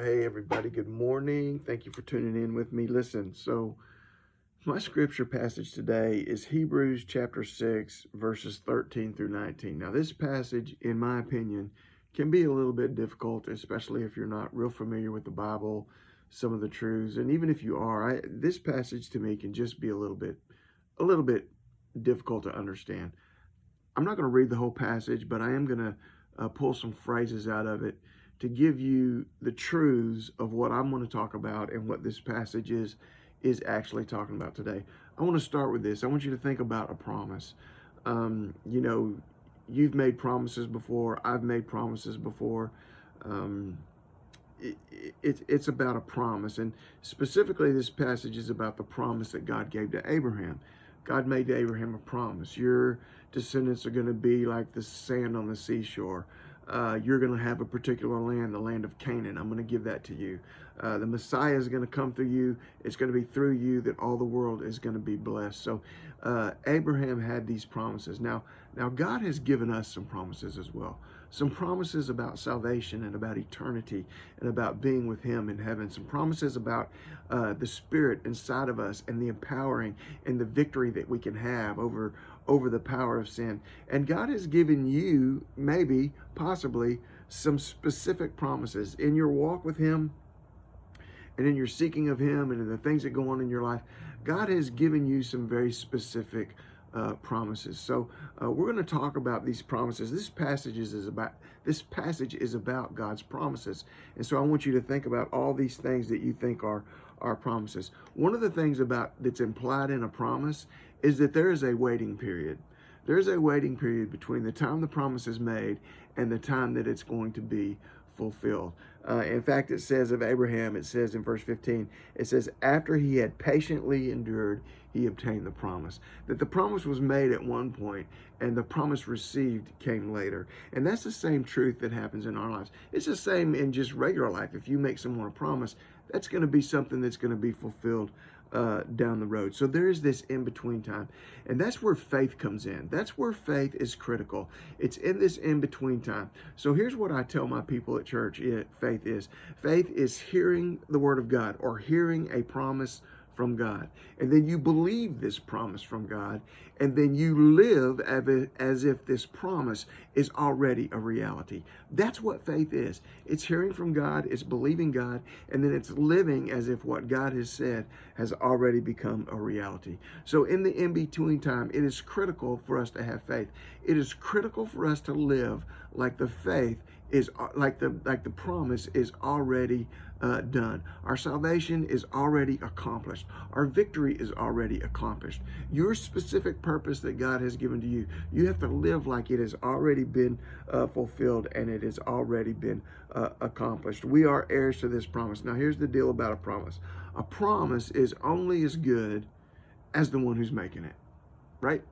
Hey, everybody. Good morning. Thank you for tuning in with me. Listen, so my scripture passage today is Hebrews chapter 6, verses 13 through 19. Now, this passage, in my opinion, can be a little bit difficult, especially if you're not real familiar with the Bible, some of the truths. And even if you are, this passage to me can just be a little bit difficult to understand. I'm not going to read the whole passage, but I am going to pull some phrases out of it to give you the truths of what I'm going to talk about and what this passage is actually talking about today. I want to start with this. I want you to think about a promise. Um, you know, you've made promises before. I've made promises before. Um, it's about a promise, and specifically, this passage is about the promise that God gave to Abraham. God made to Abraham a promise. Your descendants are going to be like the sand on the seashore. You're going to have a particular land, the land of Canaan. I'm going to give that to you. The Messiah is going to come through you. It's going to be through you that all the world is going to be blessed. So Abraham had these promises. Now God has given us some promises as well. Some promises about salvation and about eternity and about being with Him in heaven. Some promises about the Spirit inside of us and the empowering and the victory that we can have over the power of sin. And God has given you, maybe, possibly, some specific promises in your walk with Him and in your seeking of Him and in the things that go on in your life. God has given you some very specific promises. So we're going to talk about these promises. This passage is about God's promises, and so I want you to think about all these things that you think are promises. One of the things about that's implied in a promise is that there is a waiting period. There's a waiting period between the time the promise is made and the time that it's going to be fulfilled. In fact, it says of Abraham, it says in verse 15, it says, after he had patiently endured, he obtained the promise. That the promise was made at one point and the promise received came later. And that's the same truth that happens in our lives. It's the same in just regular life. If you make someone a promise, that's going to be something that's going to be fulfilled down the road. So there is this in between time. And that's where faith comes in. That's where faith is critical. It's in this in between time. So here's what I tell my people at church faith is hearing the word of God or hearing a promise from God. And then you believe this promise from God, and then you live as if this promise is already a reality. That's what faith is. It's hearing from God, it's believing God, and then it's living as if what God has said has already become a reality. So in the in-between time, it is critical for us to have faith. It is critical for us to live like the faith is like the promise is already done. Our salvation is already accomplished. Our victory is already accomplished. Your specific purpose that God has given to you, you have to live like it has already been fulfilled and it has already been accomplished. We are heirs to this promise. Now, here's the deal about a promise. A promise is only as good as the one who's making it, right?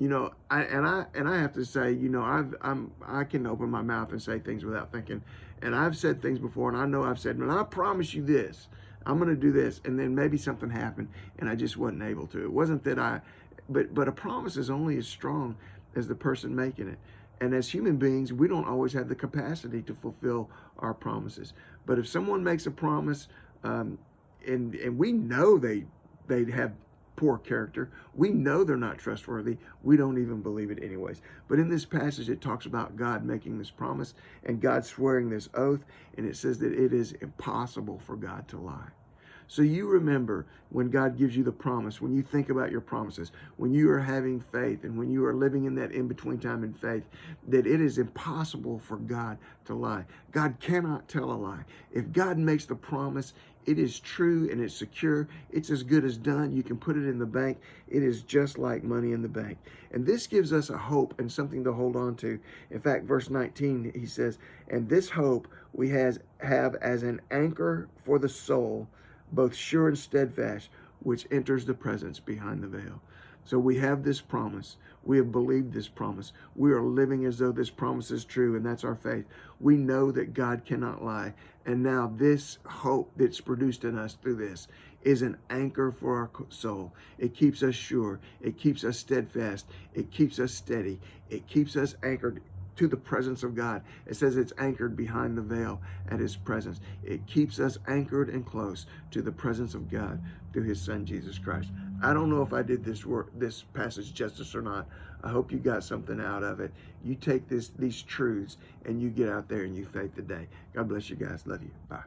I have to say, I can open my mouth and say things without thinking, and I've said things before, and I know I've said, "Man, I promise you this, I'm going to do this," and then maybe something happened, and I just wasn't able to. It wasn't that but a promise is only as strong as the person making it, and as human beings, we don't always have the capacity to fulfill our promises. But if someone makes a promise, and we know they have poor character. We know they're not trustworthy. We don't even believe it anyways. But in this passage, it talks about God making this promise and God swearing this oath, and it says that it is impossible for God to lie. So you remember when God gives you the promise, when you think about your promises, when you are having faith and when you are living in that in-between time in faith, that it is impossible for God to lie. God cannot tell a lie. If God makes the promise, it is true and it's secure. It's as good as done. You can put it in the bank. It is just like money in the bank. And this gives us a hope and something to hold on to. In fact, verse 19, he says, and this hope we have as an anchor for the soul, both sure and steadfast, which enters the presence behind the veil. So we have this promise. We have believed this promise. We are living as though this promise is true, and that's our faith. We know that God cannot lie. And now this hope that's produced in us through this is an anchor for our soul. It keeps us sure. It keeps us steadfast. It keeps us steady. It keeps us anchored to the presence of God. It says it's anchored behind the veil at his presence. It keeps us anchored and close to the presence of God through his son, Jesus Christ. I don't know if I did this passage justice or not. I hope you got something out of it. You take these truths and you get out there and you faith the day. God bless you guys. Love you. Bye.